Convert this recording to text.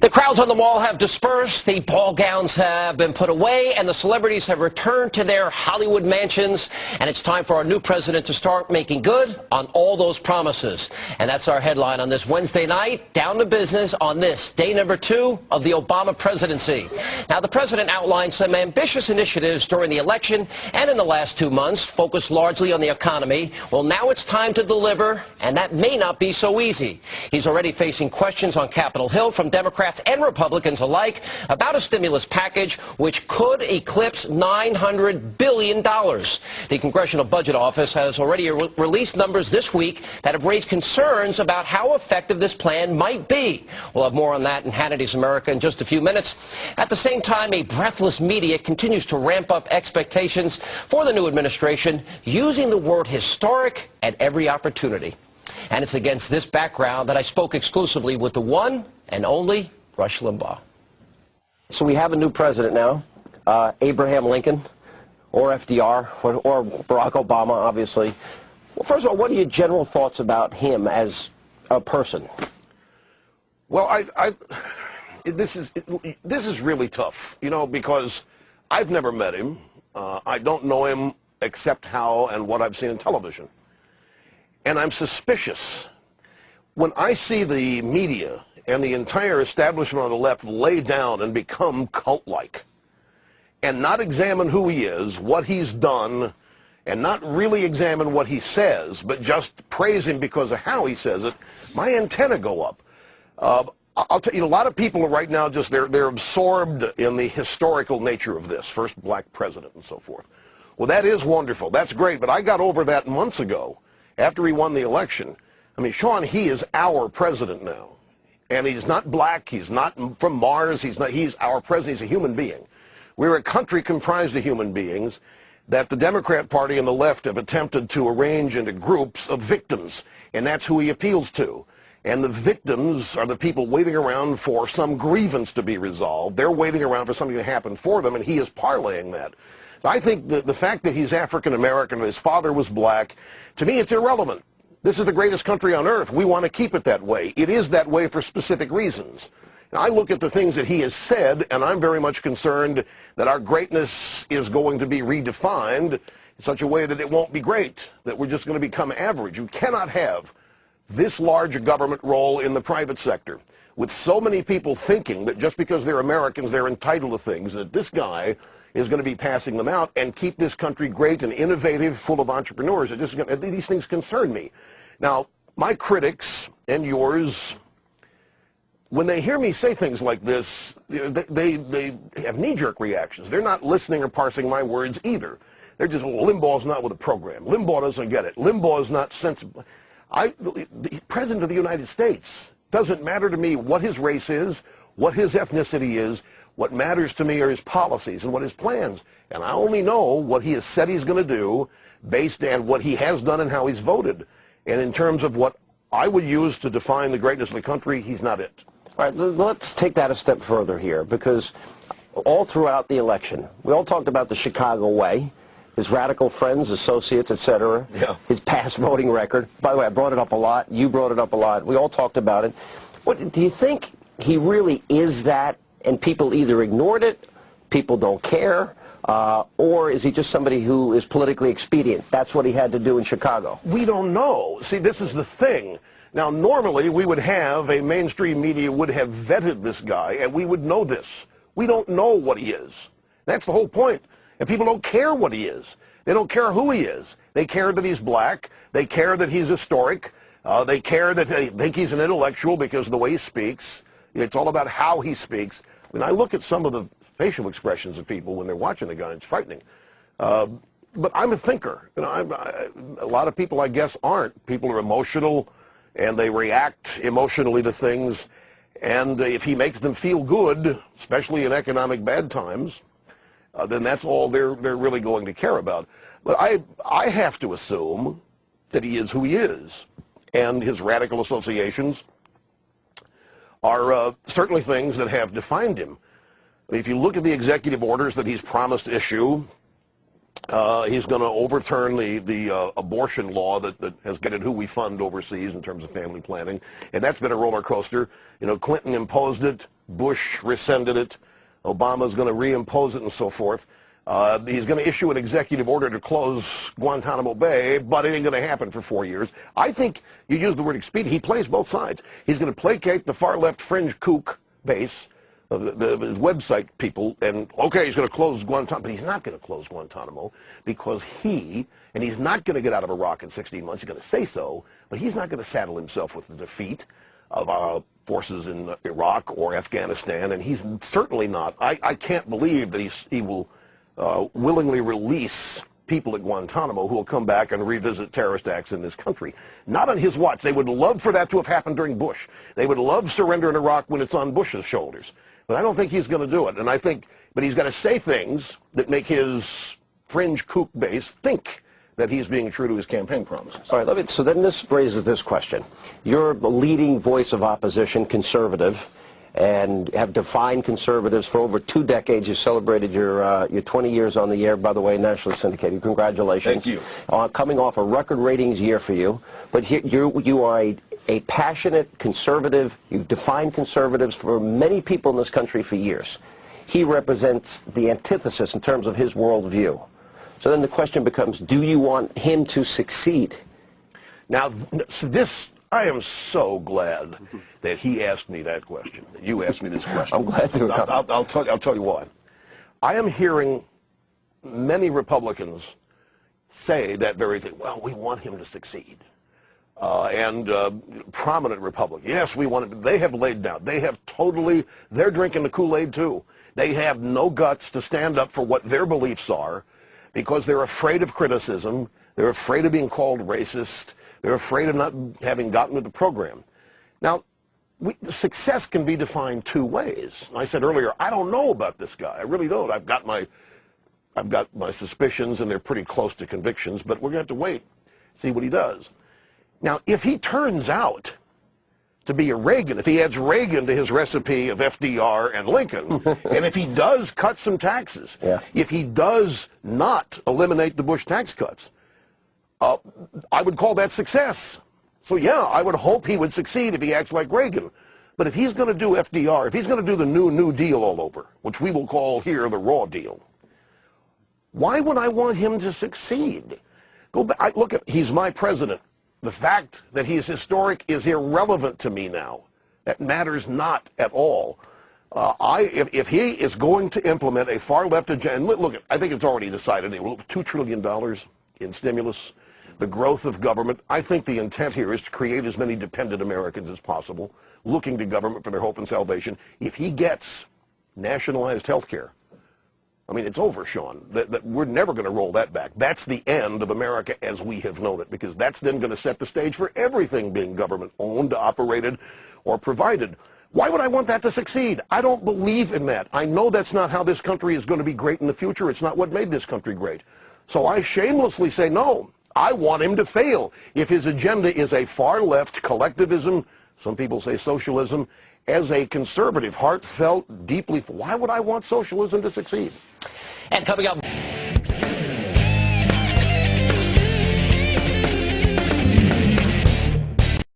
The crowds on the mall have dispersed, the ball gowns have been put away, and the celebrities have returned to their Hollywood mansions. And it's time for our new president to start making good on all those promises. And that's our headline on this Wednesday night. Down to business on this, day number 2 of the Obama presidency. Now, the president outlined some ambitious initiatives during the election and in the last 2 months, focused largely on the economy. Well, now it's time to deliver, and that may not be so easy. He's already facing questions on Capitol Hill from Democrats and Republicans alike about a stimulus package which could eclipse $900 billion. The Congressional Budget Office has already released numbers this week that have raised concerns about how effective this plan might be. We'll have more on that in Hannity's America in just a few minutes. At the same time, a breathless media continues to ramp up expectations for the new administration, using the word historic at every opportunity. And it's against this background that I spoke exclusively with the one and only Rush Limbaugh. So we have a new president now, Abraham Lincoln, or FDR, or Barack Obama, obviously. Well, first of all, what are your general thoughts about him as a person? Well, this is really tough, you know, because I've never met him. I don't know him except how and what I've seen in television. And I'm suspicious. When I see the media and the entire establishment on the left lay down and become cult-like and not examine who he is, what he's done, and not really examine what he says, but just praise him because of how he says it, my antenna go up. I'll tell you, a lot of people are right now just, they're absorbed in the historical nature of this, first black president and so forth. Well, that is wonderful. That's great, but I got over that months ago after he won the election. I mean, Sean, he is our president now. And he's not black, he's not from Mars, he's our president, he's a human being. We're a country comprised of human beings that the Democrat Party and the left have attempted to arrange into groups of victims, and that's who he appeals to. And the victims are the people waiting around for some grievance to be resolved. They're waiting around for something to happen for them, and he is parlaying that. So I think the fact that he's African-American, his father was black, to me it's irrelevant. This is the greatest country on earth. We want to keep it that way. It is that way for specific reasons. And I look at the things that he has said, and I'm very much concerned that our greatness is going to be redefined in such a way that it won't be great, that we're just going to become average. You cannot have this large a government role in the private sector with so many people thinking that just because they're Americans, they're entitled to things, that this guy is going to be passing them out and keep this country great and innovative, full of entrepreneurs. These things concern me. Now, my critics and yours, when they hear me say things like this, they have knee-jerk reactions. They're not listening or parsing my words either. They're just, well, Limbaugh's not with the program. Limbaugh doesn't get it. Limbaugh is not sensible. The President of the United States, doesn't matter to me what his race is, what his ethnicity is. What matters to me are his policies and what his plans. And I only know what he has said he's going to do based on what he has done and how he's voted. And in terms of what I would use to define the greatness of the country, he's not it. All right, let's take that a step further here, because all throughout the election, we all talked about the Chicago way, his radical friends, associates, etc., his past voting record. By the way, I brought it up a lot. You brought it up a lot. We all talked about it. What do you think he really is that? And people either ignored it, people don't care, or is he just somebody who is politically expedient? That's what he had to do in Chicago. We don't know. See, this is the thing. Now, normally we would have, a mainstream media would have vetted this guy, and we would know this. We don't know what he is. That's the whole point. And people don't care what he is. They don't care who he is. They care that he's black. They care that he's historic. They care that they think he's an intellectual because of the way he speaks. It's all about how he speaks. When I look at some of the facial expressions of people when they're watching the guy, it's frightening. But I'm a thinker. You know, a lot of people, I guess, aren't. People are emotional, and they react emotionally to things. And if he makes them feel good, especially in economic bad times, then that's all they're really going to care about. But I have to assume that he is who he is, and his radical associations are certainly things that have defined him. I mean, if you look at the executive orders that he's promised to issue, He's going to overturn the abortion law that has guided who we fund overseas in terms of family planning, and that's been a roller coaster. You know, Clinton imposed it. Bush rescinded it. Obama's going to reimpose it and so forth. He's going to issue an executive order to close Guantanamo Bay, but it ain't going to happen for 4 years. I think you use the word expedient. He plays both sides. He's going to placate the far-left fringe kook base of the website people, and okay, he's going to close Guantanamo, but he's not going to close Guantanamo because he's not going to get out of Iraq in 16 months. He's going to say so, but he's not going to saddle himself with the defeat of our forces in Iraq or Afghanistan, and he's certainly not. I can't believe that he will willingly release people at Guantanamo who will come back and revisit terrorist acts in this country. Not on his watch. They would love for that to have happened during Bush. They would love surrender in Iraq when it's on Bush's shoulders. But I don't think he's going to do it. And but he's got to say things that make his fringe kook base think that he's being true to his campaign promises. All right, so then this raises this question. You're the leading voice of opposition, conservative, and have defined conservatives for over 2 decades. You celebrated your 20 years on the air, by the way, nationally syndicated. Congratulations. Thank you. Coming off a record ratings year for you. But you are a passionate conservative. You've defined conservatives for many people in this country for years. He represents the antithesis in terms of his worldview. So then the question becomes, do you want him to succeed? Now, I am so glad that he asked me that question, that you asked me this question. I'm glad to. I'll tell you why. I am hearing many Republicans say that very thing. Well, we want him to succeed. And prominent Republicans, yes, we want him. They have laid down. They're drinking the Kool-Aid too. They have no guts to stand up for what their beliefs are because they're afraid of criticism. They're afraid of being called racist. They're afraid of not having gotten with the program. Now, success can be defined 2 ways. I said earlier, I don't know about this guy. I really don't. I've got my suspicions, and they're pretty close to convictions, but we're going to have to wait, see what he does. Now, if he turns out to be a Reagan, if he adds Reagan to his recipe of FDR and Lincoln, and if he does cut some taxes, if he does not eliminate the Bush tax cuts, I would call that success. So yeah, I would hope he would succeed if he acts like Reagan. But if he's going to do FDR, if he's going to do the New Deal all over, which we will call here the raw deal, why would I want him to succeed? Go back, look, he's my president. The fact that he's historic is irrelevant to me now. That matters not at all. If he is going to implement a far-left agenda, look, I think it's already decided, $2 trillion in stimulus, the growth of government. I think the intent here is to create as many dependent Americans as possible, looking to government for their hope and salvation. If he gets nationalized health care, I mean, it's over, Sean. We're never going to roll that back. That's the end of America as we have known it, because that's then going to set the stage for everything being government-owned, operated, or provided. Why would I want that to succeed? I don't believe in that. I know that's not how this country is going to be great in the future. It's not what made this country great. So I shamelessly say no. I want him to fail. If his agenda is a far-left collectivism, some people say socialism, as a conservative, heartfelt, deeply, why would I want socialism to succeed? And coming up...